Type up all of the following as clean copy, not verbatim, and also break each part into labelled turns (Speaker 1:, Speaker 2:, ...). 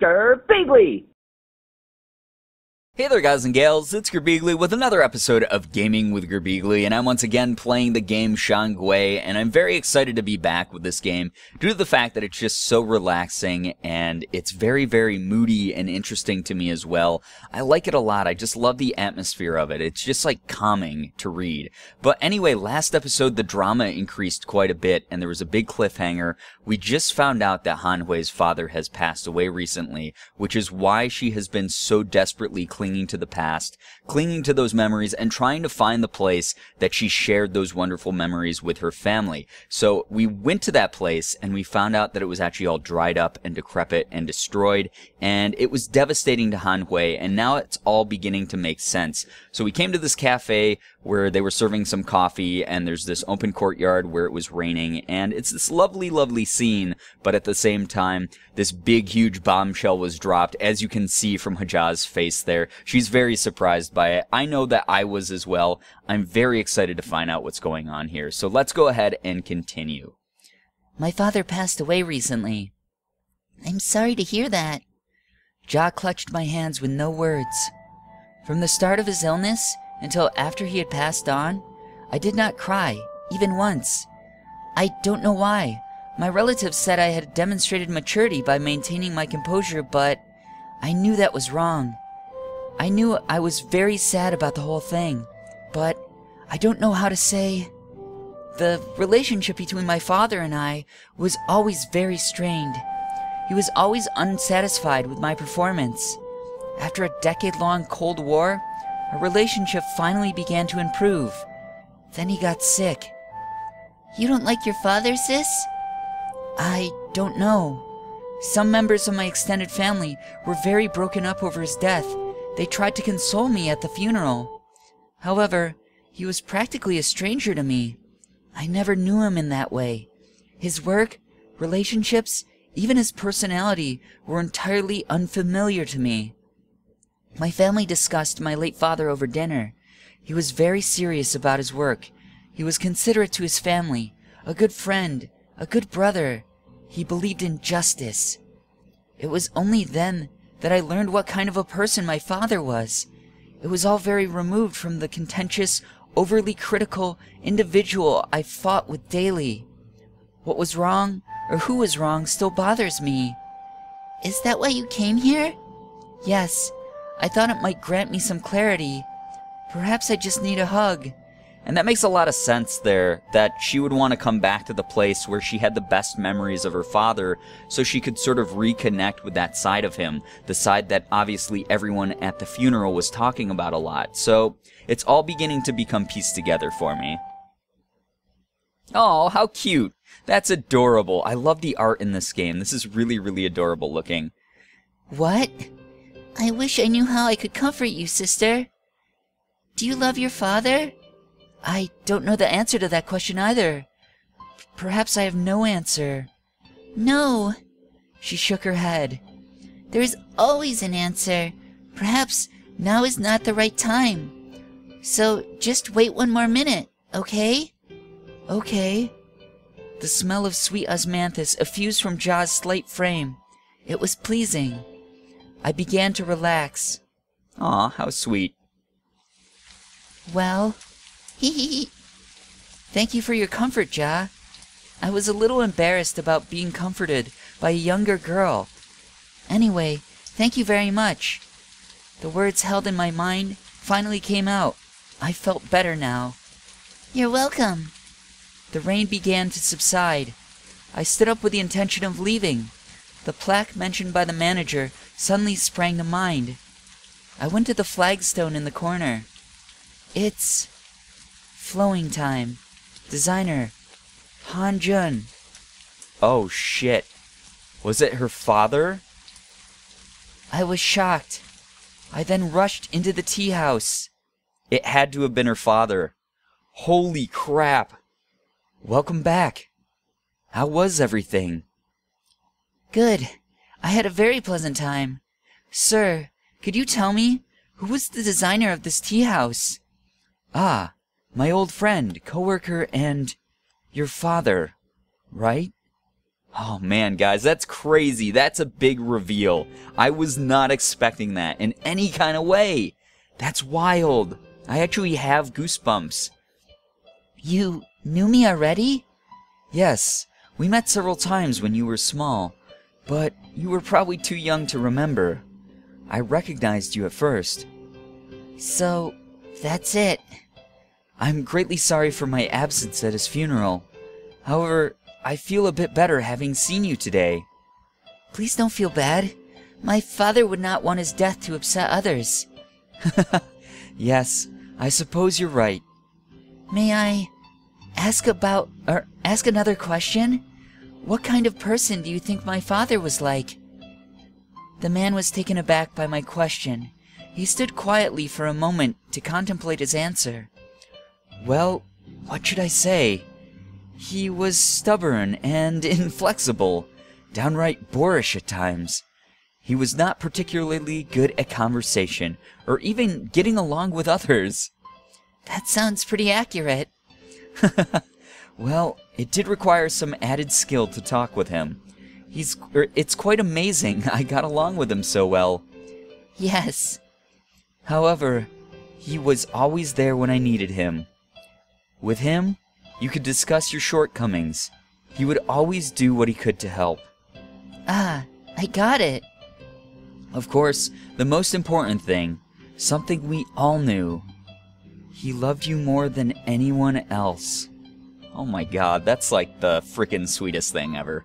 Speaker 1: Girbeagly!
Speaker 2: Hey there guys and gals, it's Girbeagly with another episode of Gaming with Girbeagly, and I'm once again playing the game Shan Gui, and I'm very excited to be back with this game due to the fact that it's just so relaxing and it's very, very moody and interesting to me as well. I like it a lot. I just love the atmosphere of it. It's just like calming to read. But anyway, last episode the drama increased quite a bit and there was a big cliffhanger. We just found out that Han Hui's father has passed away recently, which is why she has been so desperately clinging to the past, clinging to those memories, and trying to find the place that she shared those wonderful memories with her family. So we went to that place and we found out that it was actually all dried up and decrepit and destroyed, and it was devastating to Han Hui, and now it's all beginning to make sense. So we came to this cafe where they were serving some coffee, and there's this open courtyard where it was raining, and it's this lovely, lovely scene, but at the same time, this big, huge bombshell was dropped, as you can see from Hajja's face there. She's very surprised by it. I know that I was as well. I'm very excited to find out what's going on here, so let's go ahead and continue.
Speaker 3: My father passed away recently. I'm sorry to hear that. Ja clutched my hands with no words. From the start of his illness until after he had passed on, I did not cry, even once. I don't know why. My relatives said I had demonstrated maturity by maintaining my composure, but I knew that was wrong. I knew I was very sad about the whole thing, but I don't know how to say. The relationship between my father and I was always very strained. He was always unsatisfied with my performance. After a decade-long Cold War, our relationship finally began to improve. Then he got sick. You don't like your father, sis? I don't know. Some members of my extended family were very broken up over his death. They tried to console me at the funeral. However, he was practically a stranger to me. I never knew him in that way. His work, relationships, even his personality were entirely unfamiliar to me. My family discussed my late father over dinner. He was very serious about his work. He was considerate to his family, a good friend, a good brother. He believed in justice. It was only then that I learned what kind of a person my father was. It was all very removed from the contentious, overly critical individual I fought with daily. What was wrong, or who was wrong, still bothers me. Is that why you came here? Yes. I thought it might grant me some clarity. Perhaps I just need a hug.
Speaker 2: And that makes a lot of sense there, that she would want to come back to the place where she had the best memories of her father, so she could sort of reconnect with that side of him, the side that obviously everyone at the funeral was talking about a lot. So it's all beginning to become pieced together for me. Oh, how cute. That's adorable. I love the art in this game. This is really, really adorable looking.
Speaker 3: What? I wish I knew how I could comfort you, sister. Do you love your father? I don't know the answer to that question either. Perhaps I have no answer. No. She shook her head. There is always an answer. Perhaps now is not the right time. So just wait one more minute, okay? Okay. The smell of sweet osmanthus effused from Ja's slight frame. It was pleasing. I began to relax.
Speaker 2: Aw, how sweet.
Speaker 3: Well, hee. Thank you for your comfort, Ja. I was a little embarrassed about being comforted by a younger girl. Anyway, thank you very much. The words held in my mind finally came out. I felt better now. You're welcome. The rain began to subside. I stood up with the intention of leaving. The plaque mentioned by the manager suddenly sprang to mind. I went to the flagstone in the corner. It's flowing time. Designer Han Jun.
Speaker 2: Oh shit. Was it her father?
Speaker 3: I was shocked. I then rushed into the tea house.
Speaker 2: It had to have been her father. Holy crap. Welcome back. How was everything?
Speaker 3: Good. I had a very pleasant time. Sir, could you tell me, who was the designer of this tea house?
Speaker 2: Ah, my old friend, coworker, and your father, right? Oh man, guys, that's crazy. That's a big reveal. I was not expecting that in any kind of way. That's wild. I actually have goosebumps.
Speaker 3: You knew me already?
Speaker 2: Yes, we met several times when you were small, but you were probably too young to remember. I recognized you at first.
Speaker 3: So, that's it.
Speaker 2: I'm greatly sorry for my absence at his funeral. However, I feel a bit better having seen you today.
Speaker 3: Please don't feel bad. My father would not want his death to upset others.
Speaker 2: Yes, I suppose you're right.
Speaker 3: May I ask another question? What kind of person do you think my father was like? The man was taken aback by my question. He stood quietly for a moment to contemplate his answer.
Speaker 2: Well, what should I say? He was stubborn and inflexible, downright boorish at times. He was not particularly good at conversation, or even getting along with others.
Speaker 3: That sounds pretty accurate.
Speaker 2: Well, it did require some added skill to talk with him. It's quite amazing I got along with him so well.
Speaker 3: Yes.
Speaker 2: However, he was always there when I needed him. With him, you could discuss your shortcomings. He would always do what he could to help.
Speaker 3: Ah, I got it.
Speaker 2: Of course, the most important thing, something we all knew. He loved you more than anyone else. Oh my god, that's like the frickin' sweetest thing ever.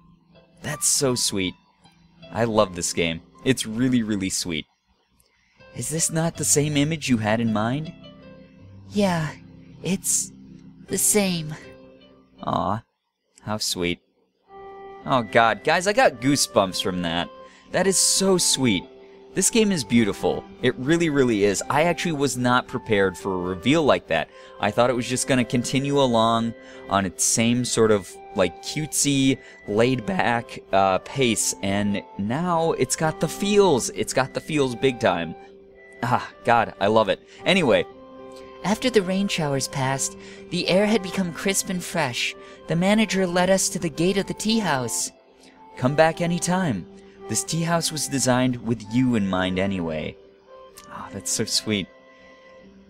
Speaker 2: That's so sweet. I love this game. It's really, really sweet. Is this not the same image you had in mind?
Speaker 3: Yeah, it's the same.
Speaker 2: Aw, how sweet. Oh god, guys, I got goosebumps from that. That is so sweet. This game is beautiful. It really, really is. I actually was not prepared for a reveal like that. I thought it was just going to continue along on its same sort of like cutesy, laid-back pace, and now it's got the feels. It's got the feels big time. Ah, God, I love it. Anyway.
Speaker 3: After the rain showers passed, the air had become crisp and fresh. The manager led us to the gate of the tea house.
Speaker 2: Come back anytime. This tea house was designed with you in mind anyway. Oh, that's so sweet.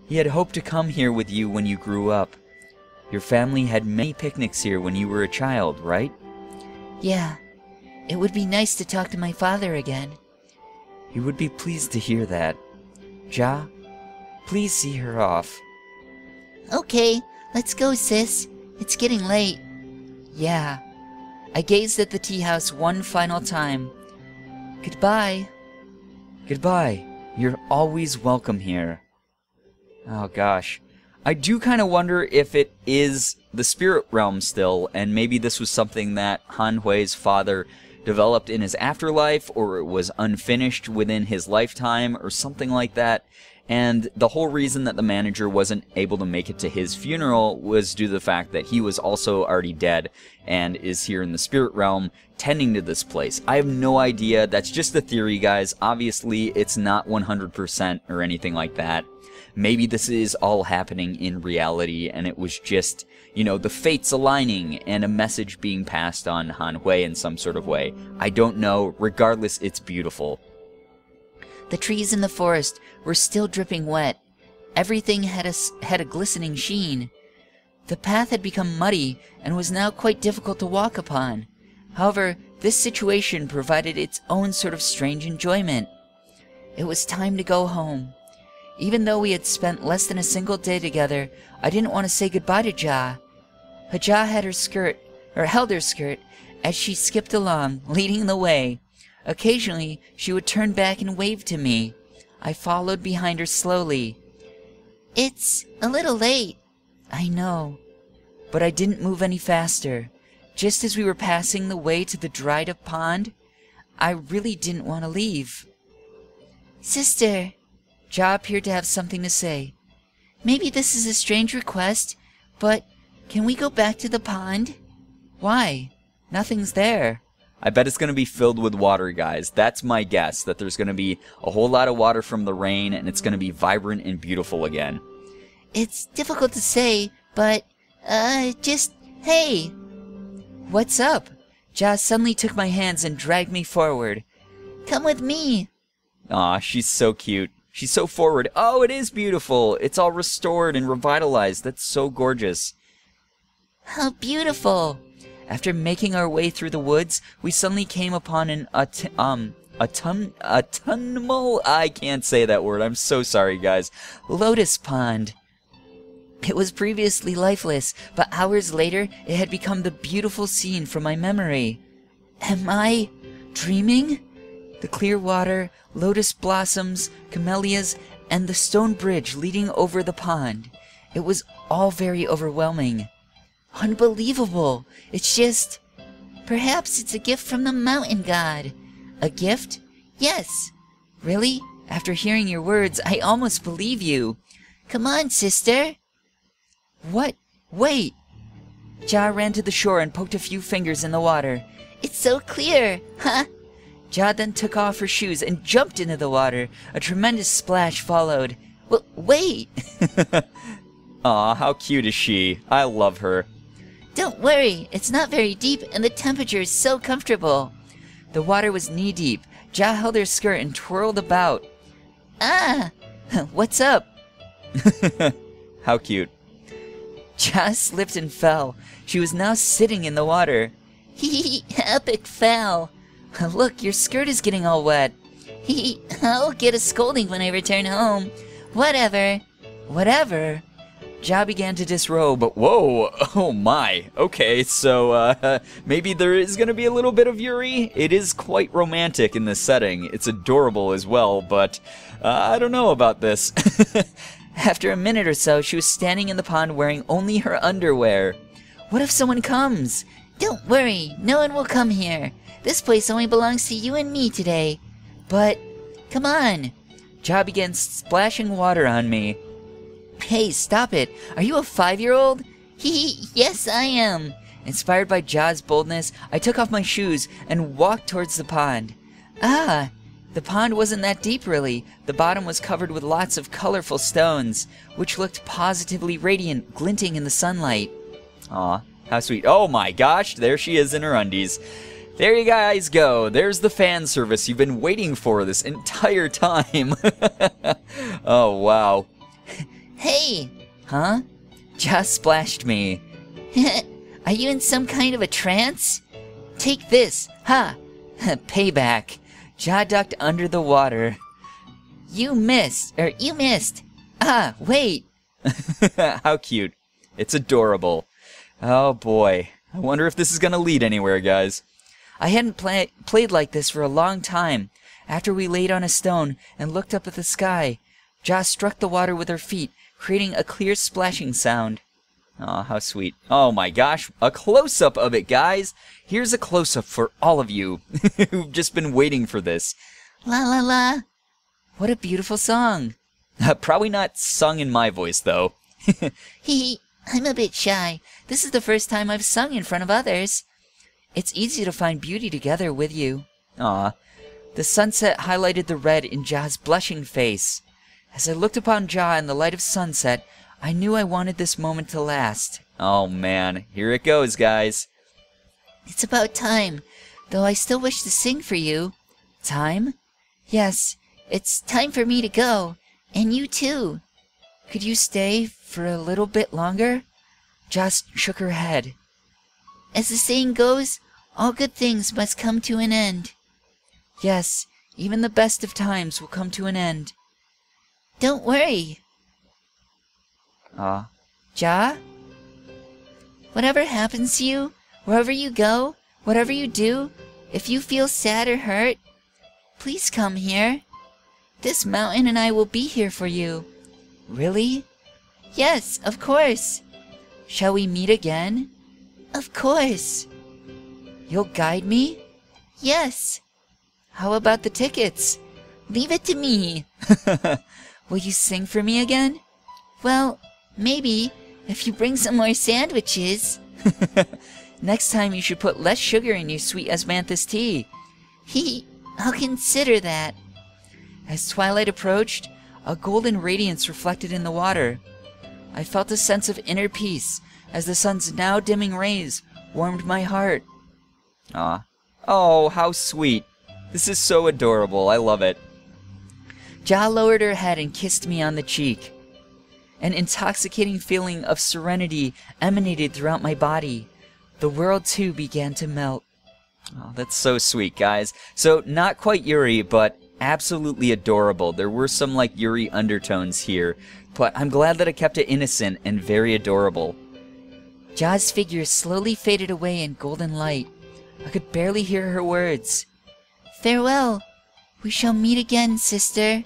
Speaker 2: He had hoped to come here with you when you grew up. Your family had many picnics here when you were a child, right?
Speaker 3: Yeah. It would be nice to talk to my father again.
Speaker 2: He would be pleased to hear that. Ja, please see her off.
Speaker 3: Okay, let's go, sis. It's getting late. Yeah. I gazed at the tea house one final time. Goodbye.
Speaker 2: Goodbye. You're always welcome here. Oh gosh. I do kind of wonder if it is the spirit realm still, and maybe this was something that Han Hui's father developed in his afterlife, or it was unfinished within his lifetime, or something like that. And the whole reason that the manager wasn't able to make it to his funeral was due to the fact that he was also already dead and is here in the spirit realm tending to this place. I have no idea. That's just a theory, guys. Obviously, it's not 100% or anything like that. Maybe this is all happening in reality and it was just, you know, the fates aligning and a message being passed on Han Hui in some sort of way. I don't know. Regardless, it's beautiful.
Speaker 3: The trees in the forest were still dripping wet. Everything had a glistening sheen. The path had become muddy and was now quite difficult to walk upon. However, this situation provided its own sort of strange enjoyment. It was time to go home. Even though we had spent less than a single day together, I didn't want to say goodbye to Ja. Ja had held her skirt as she skipped along, leading the way. Occasionally, she would turn back and wave to me. I followed behind her slowly. It's a little late. I know. But I didn't move any faster. Just as we were passing the way to the dried-up pond, I really didn't want to leave. Sister. Ja appeared to have something to say. Maybe this is a strange request, but can we go back to the pond? Why? Nothing's there.
Speaker 2: I bet it's going to be filled with water, guys. That's my guess, that there's going to be a whole lot of water from the rain, and it's going to be vibrant and beautiful again.
Speaker 3: It's difficult to say, but, hey! What's up? Ja suddenly took my hands and dragged me forward. Come with me.
Speaker 2: Aw, she's so cute. She's so forward. Oh, it is beautiful. It's all restored and revitalized. That's so gorgeous.
Speaker 3: How beautiful. After making our way through the woods, we suddenly came upon an autumnal, I can't say that word. I'm so sorry, guys. Lotus pond. It was previously lifeless, but hours later, it had become the beautiful scene from my memory. Am I dreaming? The clear water, lotus blossoms, camellias, and the stone bridge leading over the pond. It was all very overwhelming. Unbelievable. It's just... Perhaps it's a gift from the mountain god. A gift? Yes. Really? After hearing your words, I almost believe you. Come on, sister. What? Wait. Ja ran to the shore and poked a few fingers in the water. It's so clear, huh? Ja then took off her shoes and jumped into the water. A tremendous splash followed. Well, wait!
Speaker 2: Aw, how cute is she? I love her.
Speaker 3: Don't worry, it's not very deep and the temperature is so comfortable. The water was knee-deep. Ja held her skirt and twirled about. Ah! What's up?
Speaker 2: How cute.
Speaker 3: Ja slipped and fell. She was now sitting in the water. Hee, epic fail. Look, your skirt is getting all wet. Hee, I'll get a scolding when I return home. Whatever. Whatever. Ja began to disrobe.
Speaker 2: Whoa, oh my. Okay, so maybe there is going to be a little bit of Yuri. It is quite romantic in this setting. It's adorable as well, but I don't know about this.
Speaker 3: After a minute or so, she was standing in the pond wearing only her underwear. What if someone comes? Don't worry, no one will come here. This place only belongs to you and me today. But, come on. Ja began splashing water on me. Hey, stop it. Are you a 5-year-old? Yes, I am. Inspired by Ja's boldness, I took off my shoes and walked towards the pond. Ah, the pond wasn't that deep, really. The bottom was covered with lots of colorful stones, which looked positively radiant, glinting in the sunlight.
Speaker 2: Aw, how sweet. Oh my gosh, there she is in her undies. There you guys go. There's the fan service you've been waiting for this entire time. Oh, wow.
Speaker 3: Hey! Huh? Ja splashed me. Are you in some kind of a trance? Take this. Ha! Payback. Ja ducked under the water. You missed. Ah, wait.
Speaker 2: How cute. It's adorable. Oh boy. I wonder if this is gonna lead anywhere, guys.
Speaker 3: I hadn't played like this for a long time. After we laid on a stone and looked up at the sky, Ja struck the water with her feet, creating a clear splashing sound.
Speaker 2: Aw, how sweet. Oh my gosh, a close-up of it, guys. Here's a close-up for all of you who've just been waiting for this.
Speaker 3: La la la. What a beautiful song.
Speaker 2: Probably not sung in my voice, though.
Speaker 3: I'm a bit shy. This is the first time I've sung in front of others. It's easy to find beauty together with you.
Speaker 2: Aw.
Speaker 3: The sunset highlighted the red in Ja's blushing face. As I looked upon Ja in the light of sunset, I knew I wanted this moment to last.
Speaker 2: Oh man, here it goes, guys.
Speaker 3: It's about time, though I still wish to sing for you. Time? Yes, it's time for me to go, and you too. Could you stay for a little bit longer? Ja shook her head. As the saying goes, all good things must come to an end. Yes, even the best of times will come to an end. Don't worry. Ja? Whatever happens to you, wherever you go, whatever you do, if you feel sad or hurt, please come here. This mountain and I will be here for you. Really? Yes, of course. Shall we meet again? Of course. You'll guide me? Yes. How about the tickets? Leave it to me. Will you sing for me again? Well, maybe, if you bring some more sandwiches. Next time you should put less sugar in your sweet osmanthus tea. I'll consider that. As twilight approached, a golden radiance reflected in the water. I felt a sense of inner peace as the sun's now dimming rays warmed my heart.
Speaker 2: Aw. Oh, how sweet. This is so adorable. I love it.
Speaker 3: Ja lowered her head and kissed me on the cheek. An intoxicating feeling of serenity emanated throughout my body. The world, too, began to melt.
Speaker 2: Oh, that's so sweet, guys. So, not quite Yuri, but absolutely adorable. There were some, like, Yuri undertones here, but I'm glad that I kept it innocent and very adorable.
Speaker 3: Ja's figure slowly faded away in golden light. I could barely hear her words. Farewell. We shall meet again, sister.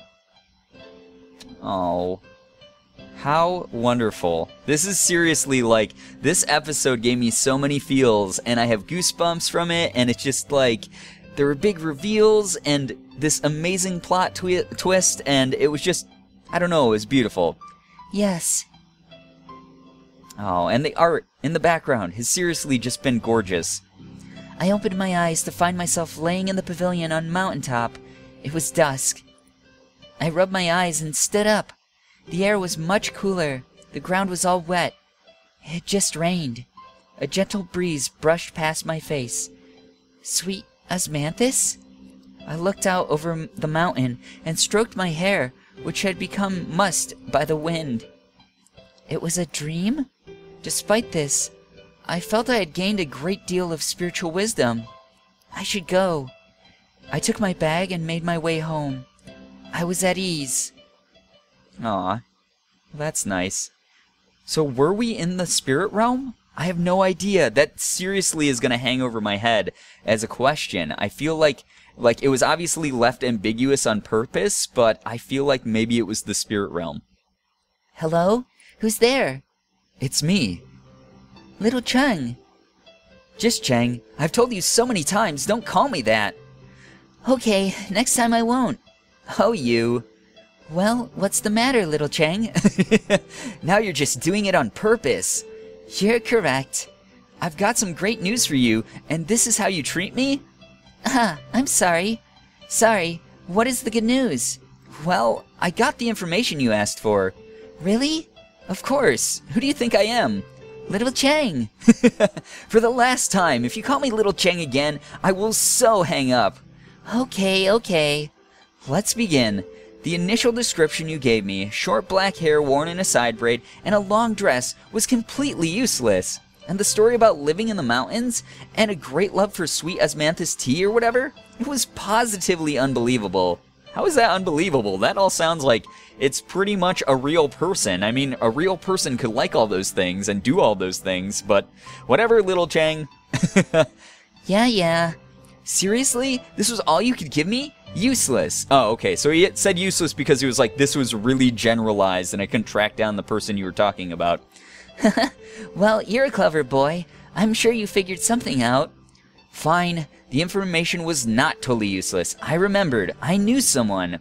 Speaker 2: Oh. How wonderful. This is seriously, like, this episode gave me so many feels, and I have goosebumps from it, and it's just like, there were big reveals, and this amazing plot twist, and it was just, I don't know, it was beautiful.
Speaker 3: Yes.
Speaker 2: Oh, and the art in the background has seriously just been gorgeous.
Speaker 3: I opened my eyes to find myself laying in the pavilion on mountaintop. It was dusk. I rubbed my eyes and stood up. The air was much cooler. The ground was all wet. It had just rained. A gentle breeze brushed past my face. Sweet Osmanthus? I looked out over the mountain and stroked my hair, which had become mussed by the wind. It was a dream? Despite this, I felt I had gained a great deal of spiritual wisdom. I should go. I took my bag and made my way home. I was at ease.
Speaker 2: Aw, that's nice. So were we in the spirit realm? I have no idea. That seriously is going to hang over my head as a question. I feel like it was obviously left ambiguous on purpose, but I feel like maybe it was the spirit realm.
Speaker 3: Hello? Who's there?
Speaker 2: It's me.
Speaker 3: Little Cheng.
Speaker 2: Just Cheng. I've told you so many times, don't call me that.
Speaker 3: Okay, next time I won't.
Speaker 2: Oh, you.
Speaker 3: Well, what's the matter, little Cheng?
Speaker 2: Now you're just doing it on purpose.
Speaker 3: You're correct.
Speaker 2: I've got some great news for you, and this is how you treat me?
Speaker 3: I'm sorry. Sorry, what is the good news?
Speaker 2: Well, I got the information you asked for.
Speaker 3: Really?
Speaker 2: Of course. Who do you think I am?
Speaker 3: Little Cheng.
Speaker 2: For the last time, if you call me Little Cheng again, I will so hang up.
Speaker 3: Okay.
Speaker 2: Let's begin. The initial description you gave me, short black hair worn in a side braid and a long dress, was completely useless. And the story about living in the mountains and a great love for sweet osmanthus tea or whatever, it was positively unbelievable. How is that unbelievable? That all sounds like it's pretty much a real person. I mean, a real person could like all those things and do all those things, but whatever, Little Cheng.
Speaker 3: Yeah.
Speaker 2: Seriously? This was all you could give me? Useless. Oh, okay, so he said useless because he was like, this was really generalized and I couldn't track down the person you were talking about.
Speaker 3: Well, you're a clever boy. I'm sure you figured something out.
Speaker 2: Fine. The information was not totally useless. I remembered. I knew someone.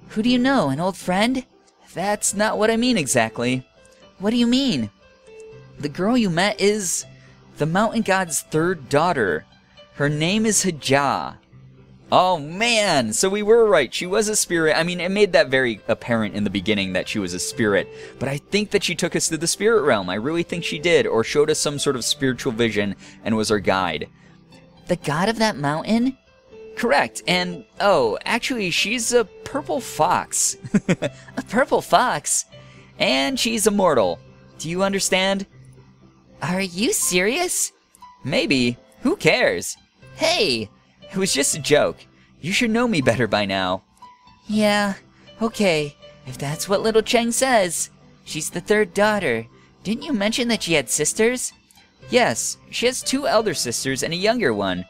Speaker 3: Who do you know? An old friend?
Speaker 2: That's not what I mean exactly.
Speaker 3: What do you mean?
Speaker 2: The girl you met is the mountain god's third daughter. Her name is Hija. Oh man, so we were right. She was a spirit. I mean, it made that very apparent in the beginning that she was a spirit. But I think that she took us to the spirit realm. I really think she did, or showed us some sort of spiritual vision and was our guide.
Speaker 3: The god of that mountain?
Speaker 2: Correct. And, oh, actually, she's a purple fox.
Speaker 3: A purple fox?
Speaker 2: And she's immortal. Do you understand?
Speaker 3: Are you serious?
Speaker 2: Maybe. Who cares?
Speaker 3: Hey!
Speaker 2: It was just a joke. You should know me better by now.
Speaker 3: Yeah, okay. If that's what Little Cheng says. She's the third daughter. Didn't you mention that she had sisters?
Speaker 2: Yes, she has 2 elder sisters and a younger one.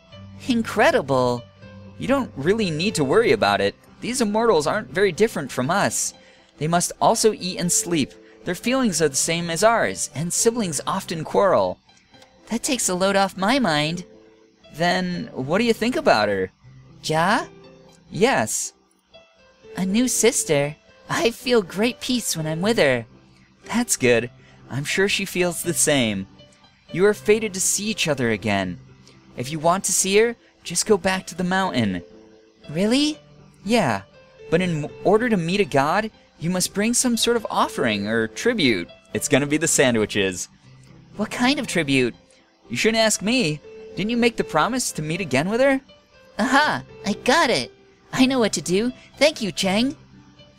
Speaker 3: Incredible.
Speaker 2: You don't really need to worry about it. These immortals aren't very different from us. They must also eat and sleep. Their feelings are the same as ours, and siblings often quarrel.
Speaker 3: That takes a load off my mind.
Speaker 2: Then, what do you think about her?
Speaker 3: Ja?
Speaker 2: Yes.
Speaker 3: A new sister? I feel great peace when I'm with her.
Speaker 2: That's good. I'm sure she feels the same. You are fated to see each other again. If you want to see her, just go back to the mountain.
Speaker 3: Really?
Speaker 2: Yeah, but in order to meet a god, you must bring some sort of offering or tribute. It's gonna be the sandwiches.
Speaker 3: What kind of tribute?
Speaker 2: You shouldn't ask me. Didn't you make the promise to meet again with her?
Speaker 3: Aha! I got it! I know what to do. Thank you, Chang.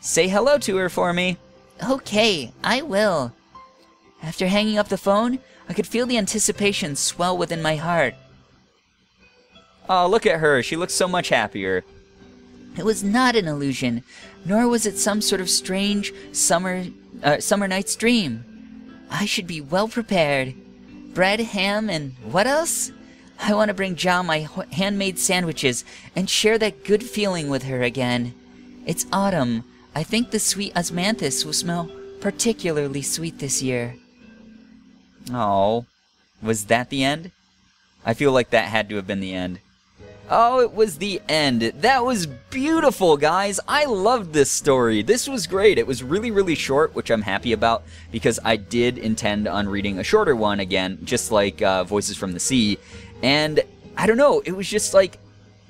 Speaker 2: Say hello to her for me.
Speaker 3: Okay, I will. After hanging up the phone, I could feel the anticipation swell within my heart.
Speaker 2: Oh, look at her. She looks so much happier.
Speaker 3: It was not an illusion, nor was it some sort of strange summer night's dream. I should be well prepared. Bread, ham, and what else? I want to bring Ja my handmade sandwiches and share that good feeling with her again. It's autumn. I think the sweet osmanthus will smell particularly sweet this year.
Speaker 2: Oh, was that the end? I feel like that had to have been the end. Oh, it was the end. That was beautiful, guys. I loved this story. This was great. It was really, really short, which I'm happy about, because I did intend on reading a shorter one again, just like Voices from the Sea. And I don't know, it was just like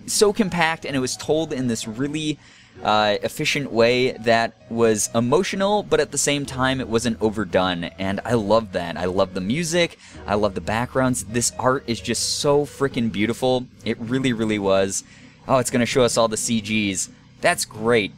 Speaker 2: so compact, and it was told in this really efficient way that was emotional, but at the same time it wasn't overdone, and I love that. I love the music, I love the backgrounds. This art is just so freaking beautiful. It really, really was. Oh, it's gonna show us all the CGs. That's great.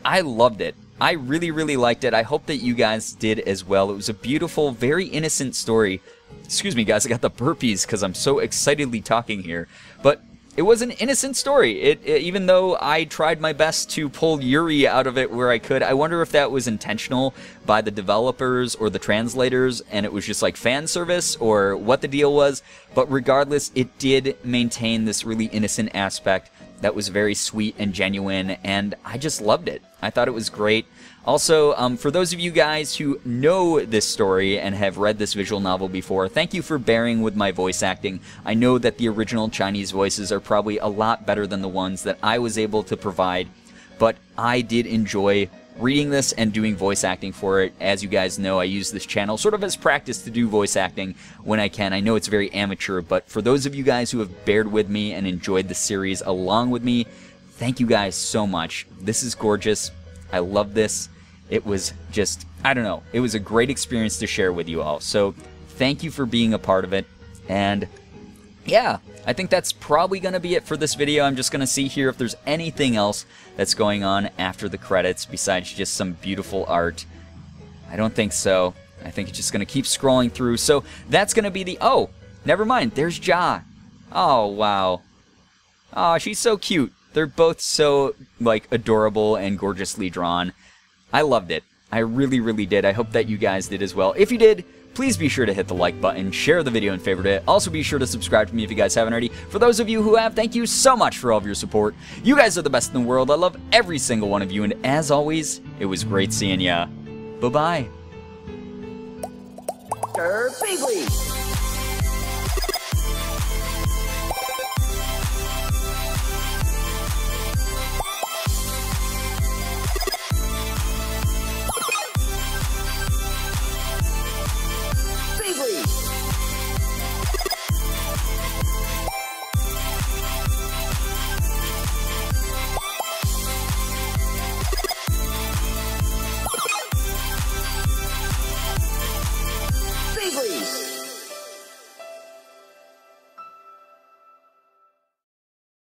Speaker 2: I loved it. I really, really liked it. I hope that you guys did as well. It was a beautiful, very innocent story. Excuse me, guys, I got the burpees because I'm so excitedly talking here. But it was an innocent story. Even though I tried my best to pull Yuri out of it where I could, I wonder if that was intentional by the developers or the translators, and it was just like fan service or what the deal was. But regardless, it did maintain this really innocent aspect that was very sweet and genuine, and I just loved it. I thought it was great. Also, for those of you guys who know this story and have read this visual novel before, thank you for bearing with my voice acting. I know that the original Chinese voices are probably a lot better than the ones that I was able to provide, but I did enjoy reading this and doing voice acting for it. As you guys know, I use this channel sort of as practice to do voice acting when I can. I know it's very amateur, but for those of you guys who have bared with me and enjoyed the series along with me, thank you guys so much. This is gorgeous. I love this. It was just, I don't know, it was a great experience to share with you all. So thank you for being a part of it. And yeah, I think that's probably going to be it for this video. I'm just going to see here if there's anything else that's going on after the credits besides just some beautiful art. I don't think so. I think it's just going to keep scrolling through. So that's going to be the, oh, never mind. There's Ja. Oh, wow. Oh, she's so cute. They're both so, like, adorable and gorgeously drawn. I loved it. I really, really did. I hope that you guys did as well. If you did, please be sure to hit the like button, share the video and favorite it. Also be sure to subscribe to me if you guys haven't already. For those of you who have, thank you so much for all of your support. You guys are the best in the world. I love every single one of you, and as always, it was great seeing ya. Bye-bye.
Speaker 1: Girbeagly.